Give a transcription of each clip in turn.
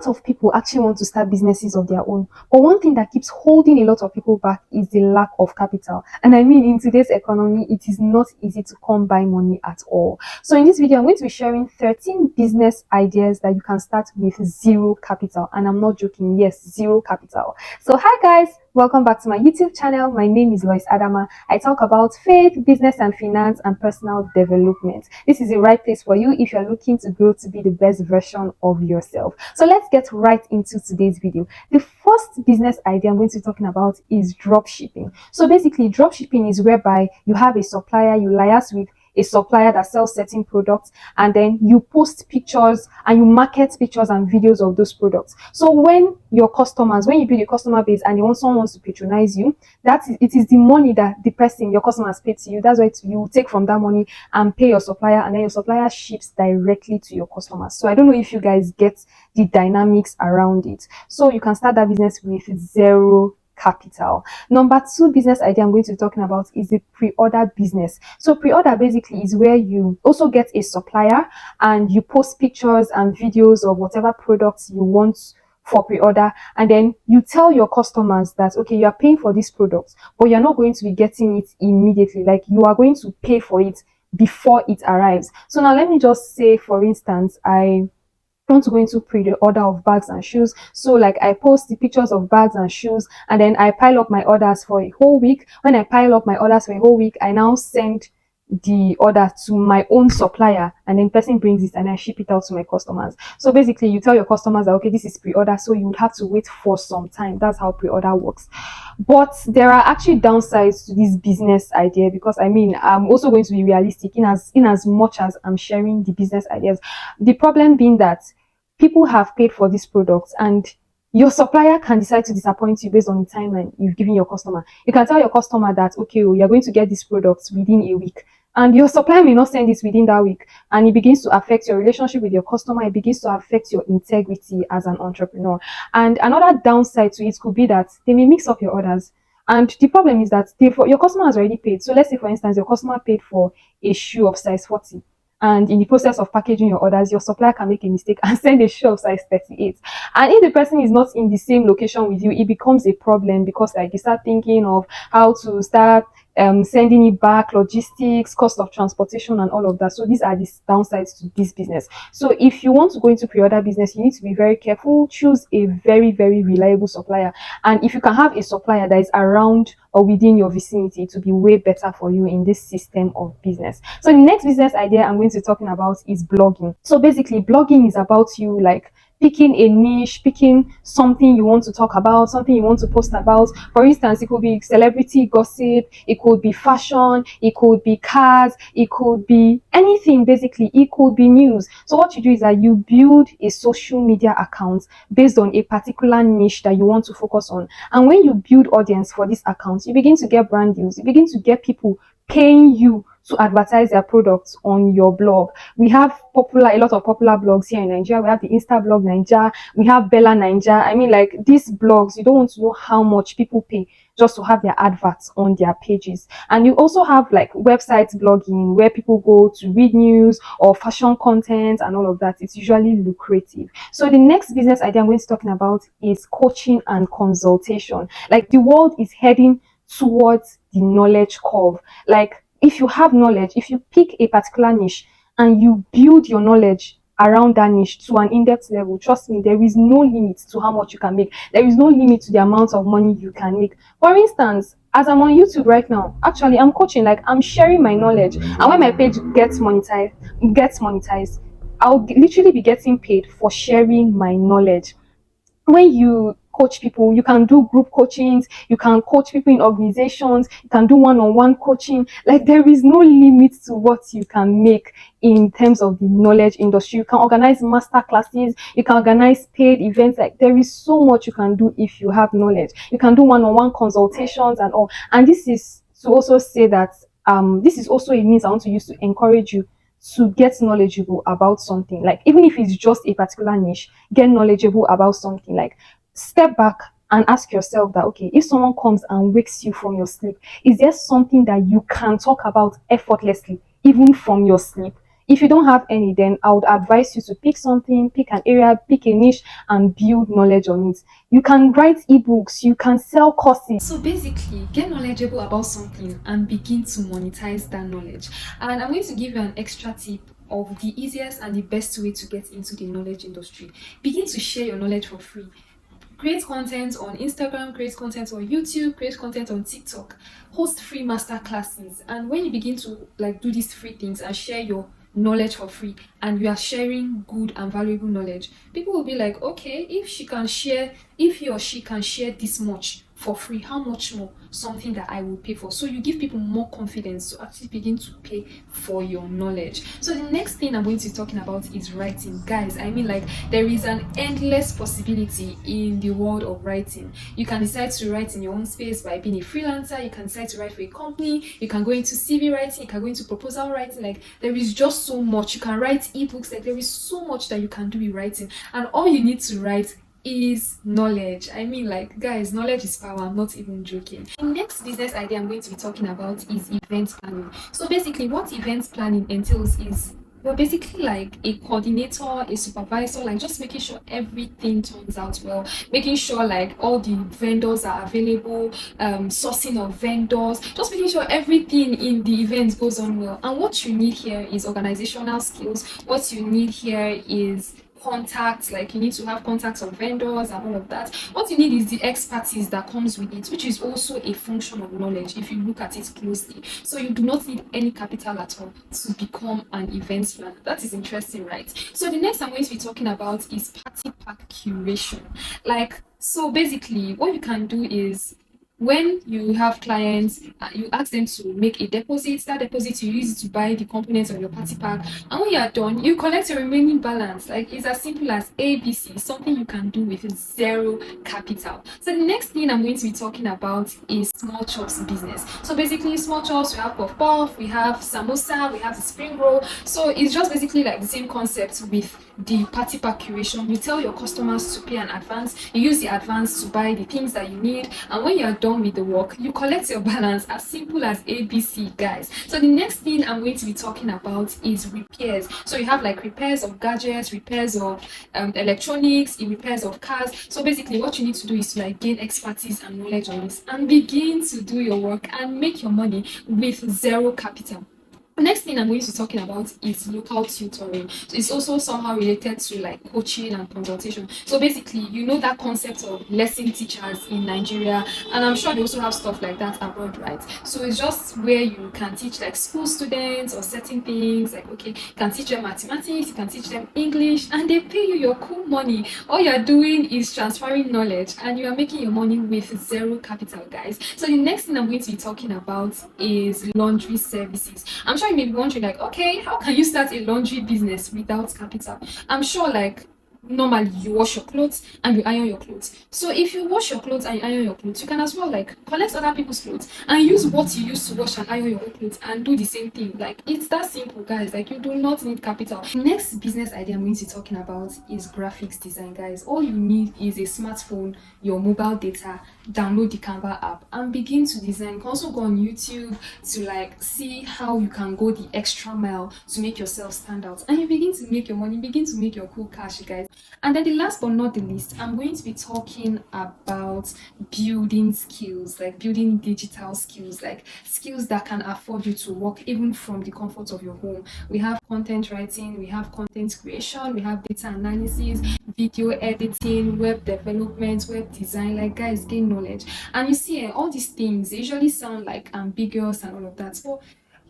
lot of people actually want to start businesses of their own, but one thing that keeps holding a lot of people back is the lack of capital. And I mean, in today's economy, it is not easy to come by money at all. So in this video, I'm going to be sharing 13 business ideas that you can start with zero capital. And I'm not joking, yes, zero capital. So hi guys, welcome back to my YouTube channel. My name is Lois Adama. I talk about faith, business and finance, and personal development. This is the right place for you if you're looking to grow to be the best version of yourself. So let's get right into today's video. The first business idea I'm going to be talking about is drop shipping. So basically, drop shipping is whereby you have a supplier, you liaise with a supplier that sells certain products, and then you post pictures and you market pictures and videos of those products. So when you build your customer base and someone wants to patronize you, it is the money that the person, your customer, has paid to you. That's why you take from that money and pay your supplier, and then your supplier ships directly to your customers. So I don't know if you guys get the dynamics around it. So you can start that business with zero capital. Number two business idea I'm going to be talking about is the pre-order business. So pre-order basically is where you also get a supplier and you post pictures and videos of whatever products you want for pre-order, and then you tell your customers that okay, you are paying for this product, but you're not going to be getting it immediately. Like, you are going to pay for it before it arrives. So now let me just say, for instance, I want to go into pre-order of bags and shoes. So like, I post the pictures of bags and shoes, and then I pile up my orders for a whole week. When I pile up my orders for a whole week, I now send the order to my own supplier, and then person brings it and I ship it out to my customers. So basically, you tell your customers that okay, this is pre-order, so you would have to wait for some time. That's how pre-order works. But there are actually downsides to this business idea, because I mean, I'm also going to be realistic in as much as I'm sharing the business ideas. The problem being that people have paid for these products, and your supplier can decide to disappoint you based on the timeline you've given your customer. You can tell your customer that okay, you're going to get these products within a week, and your supplier may not send it within that week, and it begins to affect your relationship with your customer. It begins to affect your integrity as an entrepreneur. And another downside to it could be that they may mix up your orders. And the problem is that your customer has already paid. So let's say, for instance, your customer paid for a shoe of size 40. And in the process of packaging your orders, your supplier can make a mistake and send a shoe of size 38. And if the person is not in the same location with you, it becomes a problem, because like, you start thinking of how to start sending it back, logistics, cost of transportation, and all of that. So these are the downsides to this business. So if you want to go into pre-order business, you need to be very careful. Choose a very, very reliable supplier. And if you can have a supplier that is around or within your vicinity, to be way better for you in this system of business. So the next business idea I'm going to be talking about is blogging. So basically, blogging is about you like picking a niche, picking something you want to talk about, something you want to post about. For instance, it could be celebrity gossip, it could be fashion, it could be cars, it could be anything. Basically, it could be news. So what you do is that you build a social media account based on a particular niche that you want to focus on. And when you build audience for this account, you begin to get brand deals. You begin to get people paying you to advertise their products on your blog. We have a lot of popular blogs here in Nigeria. We have the Insta blog Nigeria. We have Bella Nigeria. I mean, like, these blogs, you don't want to know how much people pay just to have their adverts on their pages. And you also have like website blogging, where people go to read news or fashion content and all of that. It's usually lucrative. So the next business idea I'm going to be talking about is coaching and consultation. Like, the world is heading towards the knowledge curve. Like, if you have knowledge, if you pick a particular niche and you build your knowledge around that niche to an in-depth level, trust me, there is no limit to how much you can make. There is no limit to the amount of money you can make. For instance, as I'm on YouTube right now, actually I'm coaching, like, I'm sharing my knowledge, and when my page gets monetized, I'll literally be getting paid for sharing my knowledge. When you coach people, you can do group coachings, you can coach people in organizations, you can do one-on-one coaching. Like, there is no limit to what you can make in terms of the knowledge industry. You can organize master classes, you can organize paid events. Like, there is so much you can do if you have knowledge. You can do one-on-one consultations and all. And this is to also say that this is also a means I want to use to encourage you to get knowledgeable about something. Like, even if it's just a particular niche, get knowledgeable about something. Like, step back and ask yourself that okay, if someone comes and wakes you from your sleep, is there something that you can talk about effortlessly even from your sleep? If you don't have any, then I would advise you to pick something, pick an area, pick a niche, and build knowledge on it. You can write ebooks, you can sell courses. So basically, get knowledgeable about something and begin to monetize that knowledge. And I'm going to give you an extra tip of the easiest and the best way to get into the knowledge industry. Begin to share your knowledge for free. Create content on Instagram, create content on YouTube, create content on TikTok, host free master classes. And when you begin to do these free things and share your knowledge for free, and you are sharing good and valuable knowledge, people will be like, okay, if he or she can share this much for free, how much more something that I will pay for? So you give people more confidence to actually begin to pay for your knowledge. So the next thing I'm going to be talking about is writing. Guys, I mean, there is an endless possibility in the world of writing. You can decide to write in your own space by being a freelancer. You can decide to write for a company. You can go into CV writing. You can go into proposal writing. There is just so much. You can write ebooks. There is so much that you can do with writing, and all you need to write is knowledge. I mean, guys, knowledge is power. I'm not even joking. The next business idea I'm going to be talking about is event planning. So basically, what event planning entails is you're basically like a coordinator, a supervisor, just making sure everything turns out well, making sure all the vendors are available, sourcing of vendors, just making sure everything in the event goes on well. And what you need here is organizational skills. What you need here is contacts, you need to have contacts of vendors and all of that. What you need is the expertise that comes with it, which is also a function of knowledge if you look at it closely. So you do not need any capital at all to become an event planner. That is interesting, right? So the next I'm going to be talking about is party pack curation. So basically what you can do is, when you have clients, you ask them to make a deposit. That deposit you use it to buy the components of your party pack, and when you are done, you collect your remaining balance. It's as simple as ABC, something you can do with zero capital. So the next thing I'm going to be talking about is small chops business. So basically, small chops, we have puff puff, we have samosa, we have the spring roll. So it's just basically the same concept with the party pack curation. You tell your customers to pay an advance, you use the advance to buy the things that you need, and when you are done with the work, you collect your balance. As simple as ABC, guys. So the next thing I'm going to be talking about is repairs. So you have repairs of gadgets, repairs of electronics, repairs of cars. So basically what you need to do is to gain expertise and knowledge on this and begin to do your work and make your money with zero capital. The next thing I'm going to be talking about is local tutoring. So it's also somehow related to coaching and consultation. So basically, that concept of lesson teachers in Nigeria, and I'm sure they also have stuff like that abroad, right? So it's just where you can teach school students or certain things. Okay, you can teach them mathematics, you can teach them English, and they pay you your cool money. All you're doing is transferring knowledge, and you are making your money with zero capital, guys. So the next thing I'm going to be talking about is laundry services. I'm sure you may be wondering okay, how can you start a laundry business without capital? I'm sure normally you wash your clothes and you iron your clothes. So if you wash your clothes and you iron your clothes, you can as well collect other people's clothes and use what you use to wash and iron your own clothes and do the same thing. It's that simple, guys. You do not need capital. Next business idea I'm going to be talking about is graphics design, guys. All you need is a smartphone, your mobile data, download the Canva app and begin to design. You can also go on YouTube to see how you can go the extra mile to make yourself stand out, and you begin to make your money, begin to make your cool cash, guys. And then the last but not the least, I'm going to be talking about building skills, building digital skills, skills that can afford you to work even from the comfort of your home. We have content writing, we have content creation, we have data analysis, video editing, web development, web design. Guys, gain knowledge. And you see, all these things, they usually sound ambiguous and all of that. But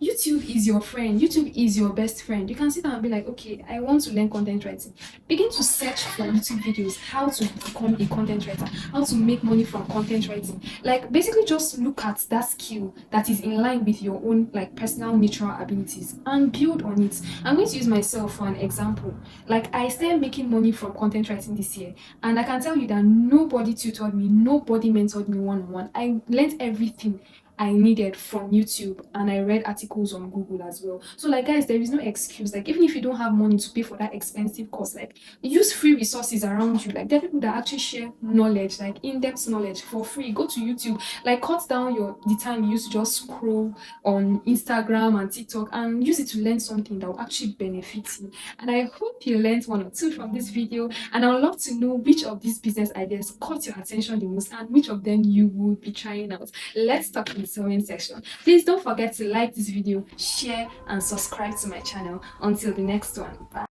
YouTube is your friend. YouTube is your best friend. You can sit down and be okay, I want to learn content writing. Begin to search for YouTube videos, how to become a content writer, how to make money from content writing. Basically just look at that skill that is in line with your own personal natural abilities and build on it. I'm going to use myself for an example. I started making money from content writing this year, and I can tell you that nobody tutored me, nobody mentored me one-on-one. I learned everything. I needed from YouTube, and I read articles on Google as well. So like guys, there is no excuse. Like even if you don't have money to pay for that expensive course, like use free resources around you. Like there are people that actually share knowledge, like in-depth knowledge for free. Go to YouTube, like cut down the time you use to just scroll on Instagram and TikTok, and use it to learn something that will actually benefit you. And I hope you learned one or two from this video, and I would love to know which of these business ideas caught your attention the most and which of them you would be trying out. Let's talk in the comment section. Please don't forget to like this video, share, and subscribe to my channel. Until the next one, bye.